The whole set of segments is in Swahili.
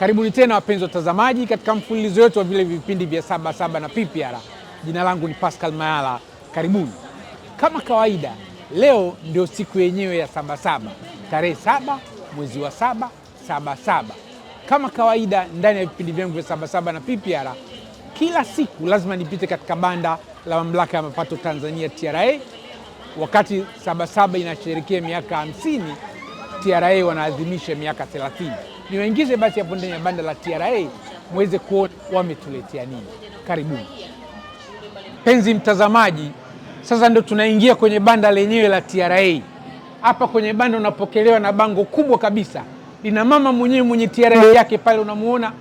Karibuni tena wapenzi watazamaji katika mfululizo wetu wa vile vipindi vya Sabasaba na PPR. Jina langu ni Pascal Mayala. Karibuni. Kama kawaida, leo ndio siku yenyewe ya Sabasaba, tarehe 7 mwezi wa 7, Sabasaba. Kama kawaida ndani ya vipindi vyangu vya Sabasaba na PPR, kila siku lazima nipite katika banda la Mamlaka ya Mapato Tanzania TRA. Wakati Sabasaba inasherehekea miaka 50, TRA wanaadhimisha miaka 30. Niwaingize basi hapo ndani ya banda la TRA muweze kuona wametuletea nini. Karibuni. Penzi mtazamaji, sasa ndio tunaingia kwenye banda lenyewe la TRA. Hapa kwenye banda unapokelewa na bango kubwa kabisa. Lina mama mwenyewe mwenye TRA yake pale, unamuona,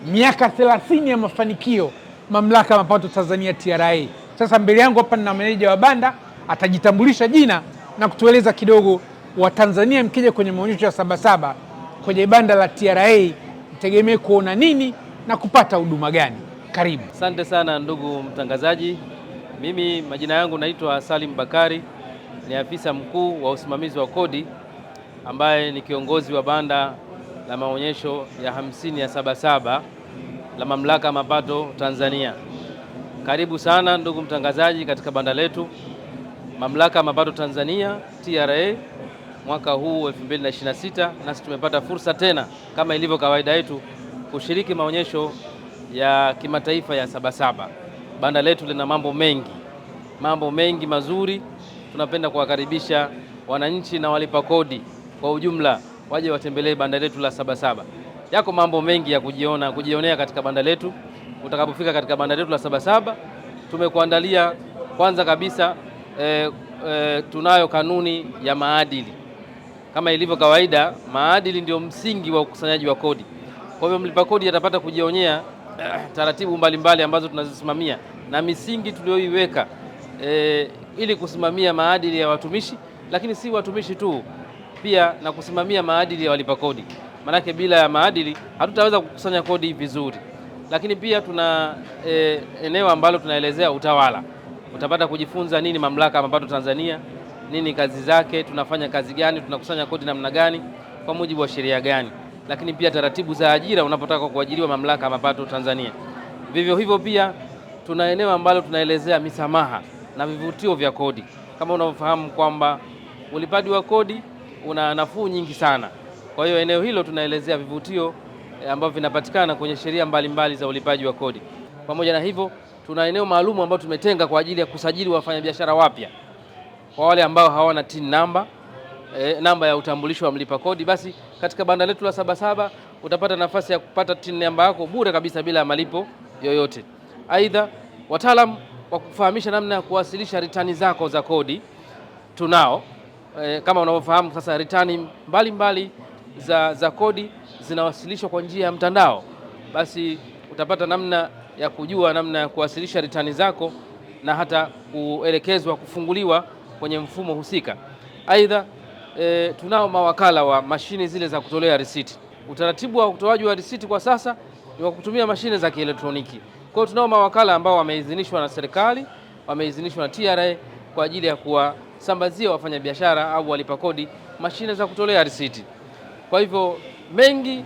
miaka 30 ya mafanikio Mamlaka ya Mapato Tanzania TRA. Sasa mbele yangu hapa nina meneja wa banda, atajitambulisha jina na kutueleza kidogo Watanzania mkija kwenye maonyesho ya Sabasaba kwenye banda la TRA mtegemee kuona nini na kupata huduma gani. Karibu. Asante sana ndugu mtangazaji. Mimi majina yangu naitwa Salim Bakari, ni afisa mkuu wa usimamizi wa kodi ambaye ni kiongozi wa banda la maonyesho ya 50 ya Sabasaba la Mamlaka ya Mapato Tanzania. Karibu sana ndugu mtangazaji katika banda letu Mamlaka ya Mapato Tanzania TRA. Mwaka huu 2026 nasi tumepata fursa tena kama ilivyo kawaida yetu kushiriki maonyesho ya kimataifa ya Sabasaba. Banda letu lina mambo mengi mazuri. Tunapenda kuwakaribisha wananchi na walipa kodi kwa ujumla waje watembelee banda letu la Sabasaba. Yako mambo mengi ya kujionea katika banda letu. Utakapofika katika banda letu la Sabasaba, tumekuandalia kwanza kabisa tunayo kanuni ya maadili. Kama ilivyo kawaida, maadili ndio msingi wa ukusanyaji wa kodi. Kwa hivyo mlipa kodi atapata kujionea taratibu mbalimbali ambazo tunazisimamia na misingi tulioiweka ili kusimamia maadili ya watumishi, lakini si watumishi tu, pia na kusimamia maadili ya walipa kodi. Manake bila ya maadili hatutaweza kukusanya kodi vizuri. Lakini pia tuna eneo ambalo tunaelezea utawala. Utapata kujifunza nini Mamlaka ya Mapato Tanzania, nini kazi zake, tunafanya kazi gani, tunakusanya kodi namna gani, kwa mujibu wa sheria gani. Lakini pia taratibu za ajira unapotaka kuajiriwa Mamlaka ya Mapato Tanzania. Vivyo hivyo pia tuna eneo ambalo tunaelezea misamaha na vivutio vya kodi. Kama unavyofahamu kwamba ulipaji wa kodi una nafuu nyingi sana. Kwa hiyo eneo hilo tunaelezea vivutio ambavyo vinapatikana kwenye sheria mbalimbali za ulipaji wa kodi. Pamoja na hivyo tuna eneo maalum ambalo tumetenga kwa ajili ya kusajili wafanyabiashara wapya. Kwa wale ambao hawana TIN namba, namba ya utambulisho wa mlipa kodi, basi katika banda letu la Sabasaba utapata nafasi ya kupata TIN namba yako bure kabisa bila malipo yoyote. Aidha, wataalamu wa kufahamisha namna ya kuwasilisha ritani zako za kodi tunao. Kama unavyofahamu sasa, ritani mbalimbali za kodi zinawasilishwa kwa njia ya mtandao. Basi utapata namna ya kujua namna ya kuwasilisha ritani zako na hata kuelekezwa kufunguliwa kwenye mfumo husika. Aidha, tunao mawakala wa mashine zile za kutolea risiti. Utaratibu wa utoaji wa risiti kwa sasa ni wa kutumia mashine za kielektroniki. Kwa hiyo tunao mawakala ambao wameidhinishwa na serikali, wameidhinishwa na TRA kwa ajili ya kuwasambazia wafanyabiashara au walipa kodi mashine za kutolea risiti. Kwa hivyo mengi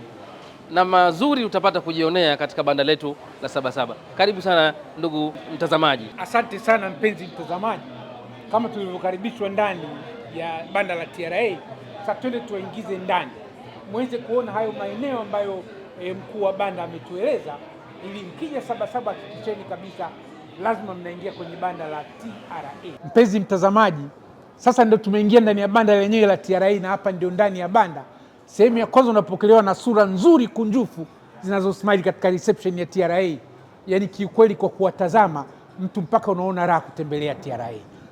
na mazuri utapata kujionea katika banda letu la Sabasaba. Karibu sana ndugu mtazamaji. Asante sana mpenzi mtazamaji. Kama tulivyokaribishwa ndani ya banda la TRA, sasa twende tuwaingize ndani muweze kuona hayo maeneo ambayo mkuu wa banda ametueleza, ili mkija Sabasaba hakikisheni kabisa lazima mnaingia kwenye banda la TRA. Mpenzi mtazamaji, sasa ndio tumeingia ndani ya banda lenyewe la TRA, na hapa ndio ndani ya banda. Sehemu ya kwanza unapokelewa na sura nzuri kunjufu zinazosmile katika reception ya TRA. Yaani kiukweli kwa kuwatazama mtu mpaka unaona raha kutembelea TRA.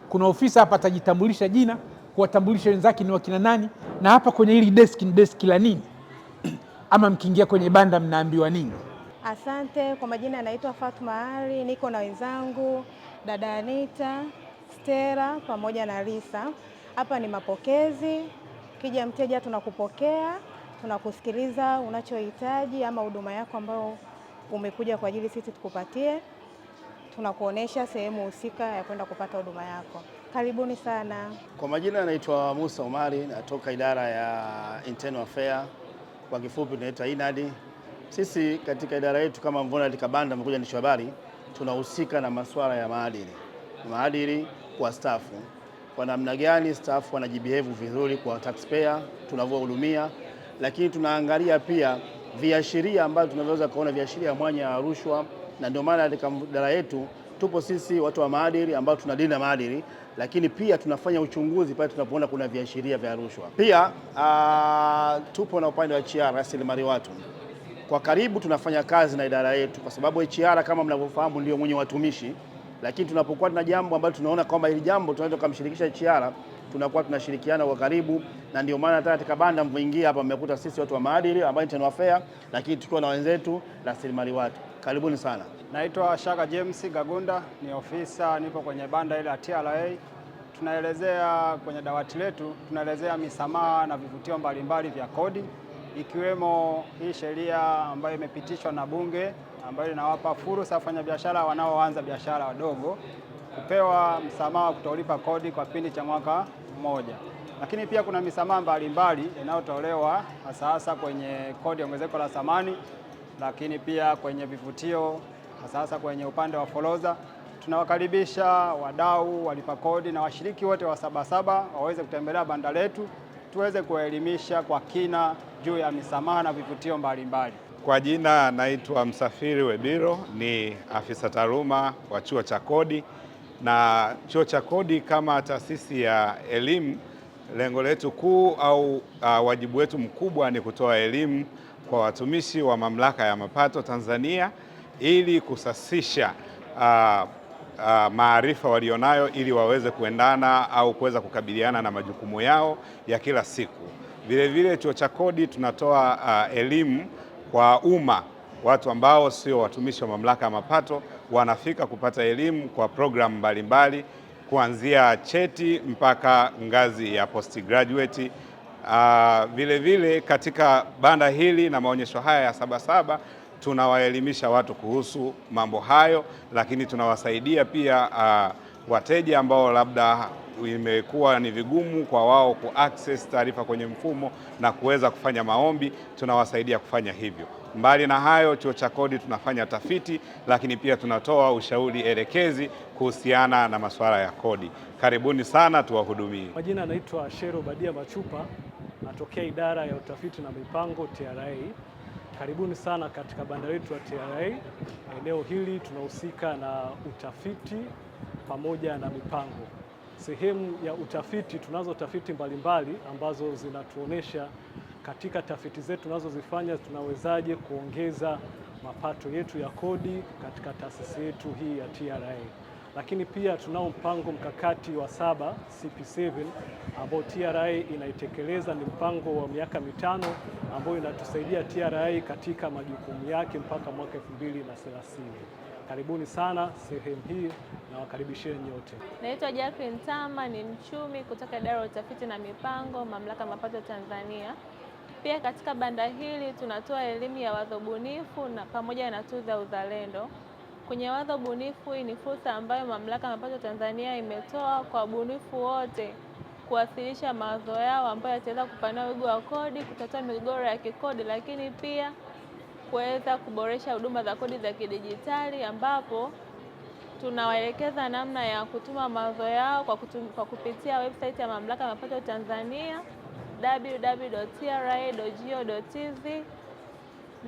Kuna ofisa hapa atajitambulisha jina, kuwatambulisha wenzake ni wakina nani, na hapa kwenye hili desk ni desk la nini ama mkiingia kwenye banda mnaambiwa nini? Asante. Kwa majina anaitwa Fatuma Ali, niko na wenzangu dada Anita, Stella pamoja na Lisa. Hapa ni mapokezi. Kija mteja tunakupokea, tunakusikiliza unachohitaji ama huduma yako ambayo umekuja kwa ajili sisi tukupatie. Tunakuonesha sehemu husika ya kwenda kupata huduma yako. Karibuni sana. Kwa majina anaitwa Musa Omari, natoka idara ya Internal Affairs, kwa kifupi tunaita INAD. Sisi katika idara yetu kama Mvona katika banda mmoja ni habari, tunahusika na masuala ya maadili kwa stafu. Kwa namna gani staff wanajibehave vizuri kwa taxpayer tunavyohudumia, lakini tunaangalia pia viashiria ambavyo tunaweza kuona viashiria mwanya ya rushwa, na ndio maana katika idara yetu tupo sisi watu wa maadili ambao tunalinda maadili, lakini pia tunafanya uchunguzi pale tunapoona kuna viashiria vya rushwa. Pia tupo na upande wa HR, rasilimali watu. Kwa karibu tunafanya kazi na idara yetu kwa sababu HR kama mnavyofahamu ndio mwenye watumishi, lakini tunapokuwa na jambo ambalo tunaona kwamba hili jambo tunaweza kumshirikisha HR, tunakuwa tunashirikiana kwa karibu, na ndio maana hata katika banda mvoingia hapa mmekuta sisi watu wa maadili ambao internal affair, lakini tukiwa na wenzetu rasilimali watu. Karibuni sana. Naitwa Shaka James Gagunda, ni ofisa, nipo kwenye banda ile ya TRA. Tunaelezea kwenye dawati letu, tunaelezea misamaha na vivutio mbalimbali vya kodi, ikiwemo hii sheria ambayo imepitishwa na Bunge ambayo inawapa fursa wafanyabiashara wanaoanza biashara wadogo kupewa msamaha wa kutolipa kodi kwa kipindi cha mwaka mmoja. Lakini pia kuna misamaha mbalimbali inayotolewa hasa kwenye kodi ya ongezeko la thamani, lakini pia kwenye vivutio hasa kwenye upande wa forodha. Tunawakaribisha wadau, walipa kodi na washiriki wote wa Sabasaba waweze kutembelea banda letu tuweze kuelimisha kwa kina juu ya misamaha na vivutio mbalimbali. Kwa jina naitwa Msafiri Webiro, ni afisa taaluma wa chuo cha kodi. Na chuo cha kodi kama taasisi ya elimu, lengo letu kuu au wajibu wetu mkubwa ni kutoa elimu kwa watumishi wa Mamlaka ya Mapato Tanzania ili kusasisha maarifa walionayo ili waweze kuendana au kuweza kukabiliana na majukumu yao ya kila siku. Vile chuo cha kodi tunatoa elimu kwa umma, watu ambao sio watumishi wa Mamlaka ya Mapato wanafika kupata elimu kwa programu mbalimbali kuanzia cheti mpaka ngazi ya postgraduate. Vile katika banda hili na maonyesho haya ya Sabasaba tunawaelimisha watu kuhusu mambo hayo, lakini tunawasaidia pia wateja ambao labda imekuwa ni vigumu kwa wao kuaccess taarifa kwenye mfumo na kuweza kufanya maombi, tunawasaidia kufanya hivyo. Mbali na hayo, chuo cha kodi tunafanya tafiti, lakini pia tunatoa ushauri elekezi kuhusiana na masuala ya kodi. Karibuni sana tuwahudumie. Majina anaitwa Shero Badia Machupa, natokea idara ya utafiti na mipango TRA. Karibuni sana katika banda letu la TRA. Eneo hili tunahusika na utafiti pamoja na mipango. Sehemu ya utafiti, tunazo tafiti mbalimbali ambazo zinatuonesha katika tafiti zetu tunazozifanya tunawezaje kuongeza mapato yetu ya kodi katika taasisi yetu hii ya TRA. Lakini pia tunao mpango mkakati wa 7 CP7 ambao TRA inaitekeleza. Ni mpango wa miaka 5 ambao inatusaidia TRA katika majukumu yake mpaka mwaka 2030. Karibuni sana sehemu hii na wakaribisheni nyote. Naitwa Jacqueline Tama, ni mchumi kutoka idara ya utafiti na mipango, Mamlaka ya Mapato Tanzania. Pia katika banda hili tunatoa elimu ya wazo bunifu na pamoja na tuzo ya uzalendo. Kwenye wazo bunifu, hii ni fursa ambayo Mamlaka ya Mapato Tanzania imetoa kwa wabunifu wote kuwasilisha mawazo yao ambayo yataweza kupanua wigo wa kodi, kutatua migogoro ya kikodi, lakini pia kuweza kuboresha huduma za kodi za kidijitali, ambapo tunawaelekeza namna ya kutuma mawazo yao kwa kupitia website ya Mamlaka ya Mapato Tanzania www.tra.go.tz.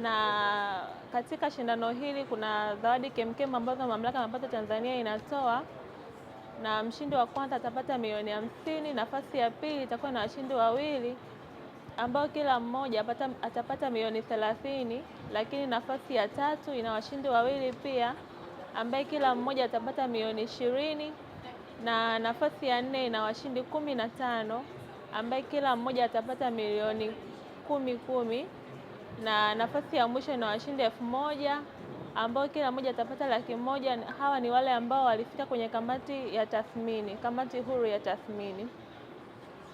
Na katika shindano hili kuna zawadi kemkem ambazo Mamlaka ya Mapato Tanzania inatoa, na mshindi wa kwanza atapata milioni 50, nafasi ya pili itakuwa na washindi wawili ambao kila mmoja atapata milioni 30, lakini nafasi ya tatu ina washindi wawili pia ambaye kila mmoja atapata milioni 20, na nafasi ya 4 ina washindi 15 ambaye kila mmoja atapata milioni 10, na nafasi ya mwisho ina washindi 1000 ambao kila mmoja atapata 100,000. Hawa ni wale ambao walifika kwenye kamati ya tathmini, kamati huru ya tathmini.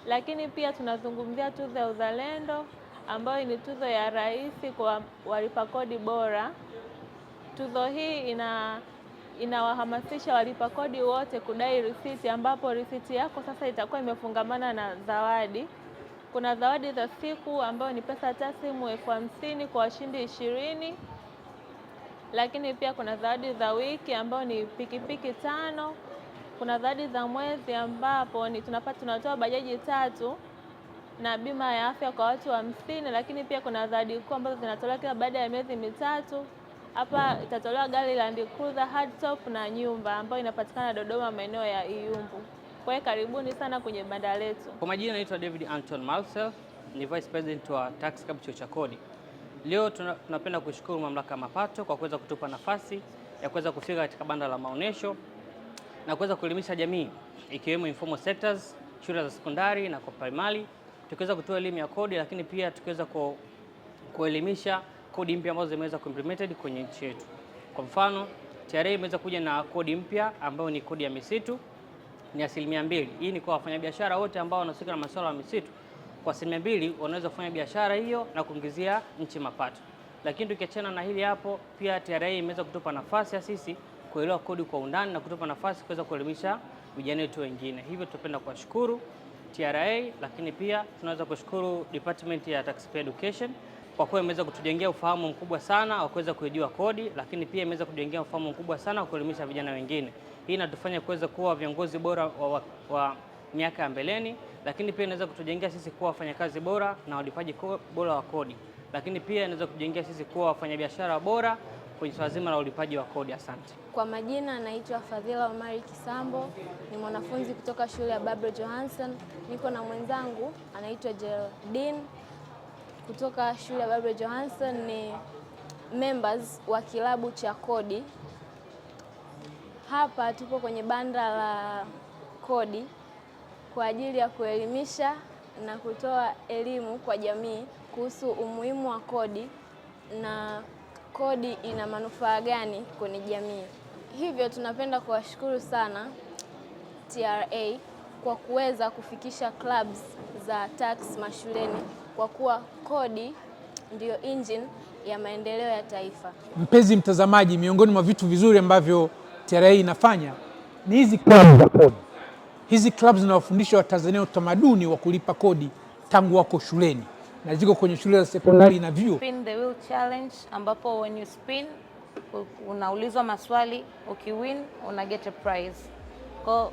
Lakini pia tunazungumzia tuzo ya uzalendo ambayo ni tuzo ya rais kwa walipa kodi bora. Tuzo hii inawahamasisha walipa kodi wote kudai risiti, ambapo risiti yako sasa itakuwa imefungamana na zawadi. Kuna zawadi za siku ambayo ni pesa taslimu 50,000 kwa washindi 20. Lakini pia kuna zawadi za wiki ambayo ni pikipiki 5. Kuna zawadi za mwezi ambapo tunatoa bajaji 3 na bima ya afya kwa watu 50. Lakini pia kuna zawadi kuu ambazo zinatolewa kila baada ya miezi mitatu. Hapa itatolewa gari Land Cruiser hardtop na nyumba ambayo inapatikana Dodoma, maeneo ya Iyumbu. Kwa hiyo karibuni sana kwenye banda letu. Kwa majina naitwa David Anton Marcel, ni Vice President wa Tax Club Chuo cha Kodi. Leo tunapenda kushukuru Mamlaka ya Mapato kwa kuweza kutupa nafasi ya kuweza kufika katika banda la maonesho na kuweza kuelimisha jamii ikiwemo informal sectors, shule za sekondari na kwa primary, tukiweza kutoa elimu ya kodi, lakini pia tukiweza kuelimisha kodi mpya ambazo zimeweza kuimplemented kwenye nchi yetu. Kwa mfano, TRA imeweza kuja na kodi mpya ambayo ni kodi ya misitu, ni 2%. Hii ni kwa wafanyabiashara wote ambao wanahusika na masuala ya misitu. Kwa 2% wanaweza kufanya biashara hiyo na kuongezea nchi mapato. Lakini tukiachana na hili hapo, pia TRA imeweza kutupa nafasi ya sisi kuelewa kodi kwa undani na kutupa nafasi kuweza kuelimisha vijana wetu wengine. Hivyo tunapenda kuwashukuru TRA, lakini pia tunaweza kushukuru Department ya Taxpayer Education kwa kuwa imeweza kutujengea ufahamu mkubwa sana wa kuweza kujua kodi, lakini pia imeweza kutujengea ufahamu mkubwa sana wa kuelimisha vijana wengine. Hii inatufanya kuweza kuwa viongozi bora wa miaka ya mbeleni, lakini pia inaweza kutujengea sisi kuwa wafanyakazi bora na walipaji bora wa kodi, lakini pia inaweza kutujengea sisi kuwa wafanyabiashara bora kwenye swala zima la ulipaji wa kodi. Asante. Kwa majina naitwa Fadhila Omari Kisambo, ni mwanafunzi kutoka shule ya Barbara Johansen. Niko na mwenzangu anaitwa Geraldine kutoka shule ya Barbara Johansen, ni members wa kilabu cha kodi. Hapa tupo kwenye banda la kodi kwa ajili ya kuelimisha na kutoa elimu kwa jamii kuhusu umuhimu wa kodi na kodi ina manufaa gani kwenye jamii. Hivyo tunapenda kuwashukuru sana TRA kwa kuweza kufikisha clubs za tax mashuleni, kwa kuwa kodi ndiyo engine ya maendeleo ya taifa. Mpenzi mtazamaji, miongoni mwa vitu vizuri ambavyo TRA inafanya ni hizi clubs za kodi. Hizi clubs zinawafundisha Watanzania utamaduni wa kulipa kodi tangu wako shuleni na ziko kwenye shule za sekondari na vyuo. Spin the wheel challenge, ambapo when you spin unaulizwa maswali, ukiwin una get a prize. Kwa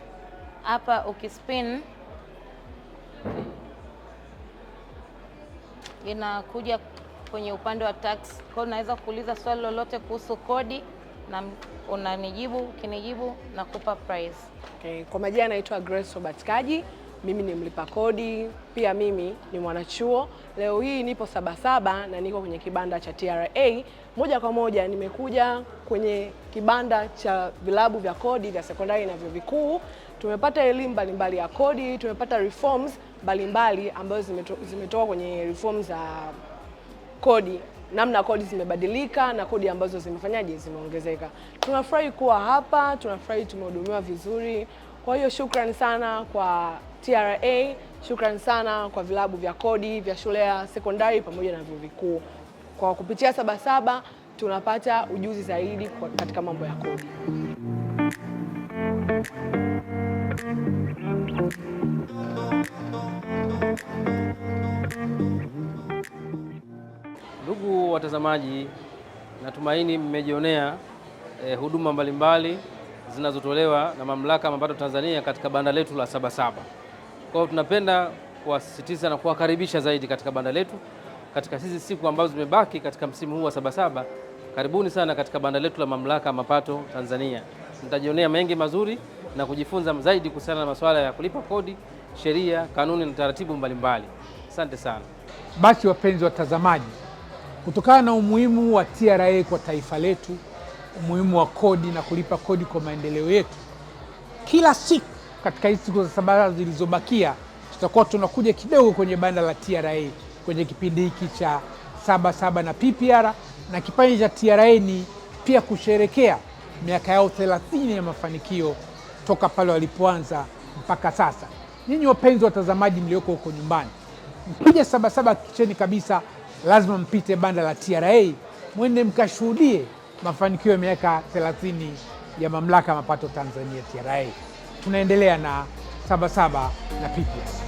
hapa ukispin inakuja kwenye upande wa tax. Kwa unaweza kuuliza swali lolote kuhusu kodi na unanijibu, ukinijibu nakupa prize. Okay. Kwa majina naitwa Grace Robert Kaji, mimi ni mlipa kodi, pia mimi ni mwanachuo. Leo hii nipo Sabasaba na niko kwenye kibanda cha TRA. Moja kwa moja nimekuja kwenye kibanda cha vilabu vya kodi vya sekondari na vyuo vikuu. Tumepata elimu mbalimbali ya kodi, tumepata reforms mbalimbali ambazo zimetoka kwenye reforms za kodi, namna kodi zimebadilika na kodi ambazo zimefanyaje, zimeongezeka. Tunafurahi kuwa hapa, tunafurahi tumehudumiwa vizuri. Kwa hiyo shukrani sana kwa TRA, shukrani sana kwa vilabu vya kodi vya shule ya sekondari pamoja na vyuo vikuu. Kwa kupitia Sabasaba tunapata ujuzi zaidi katika mambo ya kodi. Ndugu watazamaji, natumaini mmejionea huduma mbalimbali zinazotolewa na Mamlaka ya Mapato Tanzania katika banda letu la Sabasaba. Kwa hiyo tunapenda kuwasisitiza na kuwakaribisha zaidi katika banda letu katika hizi siku ambazo zimebaki katika msimu huu wa Sabasaba. Karibuni sana katika banda letu la Mamlaka ya Mapato Tanzania. Mtajionea mengi mazuri na kujifunza zaidi kuhusiana na masuala ya kulipa kodi, sheria, kanuni na taratibu mbalimbali. Asante sana. Basi wapenzi watazamaji, kutokana na umuhimu wa TRA kwa taifa letu, umuhimu wa kodi na kulipa kodi kwa maendeleo yetu, kila siku katika hizi siku za Sabasaba zilizobakia tutakuwa tunakuja kidogo kwenye banda la TRA kwenye kipindi hiki cha Sabasaba na PPR, na kipindi cha TRA ni pia kusherekea miaka yao 30 ya mafanikio toka pale walipoanza mpaka sasa. Ninyi wapenzi watazamaji mlioko huko nyumbani, mkija Sabasaba kicheni kabisa lazima mpite banda la TRA, mwende mkashuhudie mafanikio ya miaka 30 ya Mamlaka ya Mapato Tanzania TRA. Tunaendelea na Sabasaba na PPR.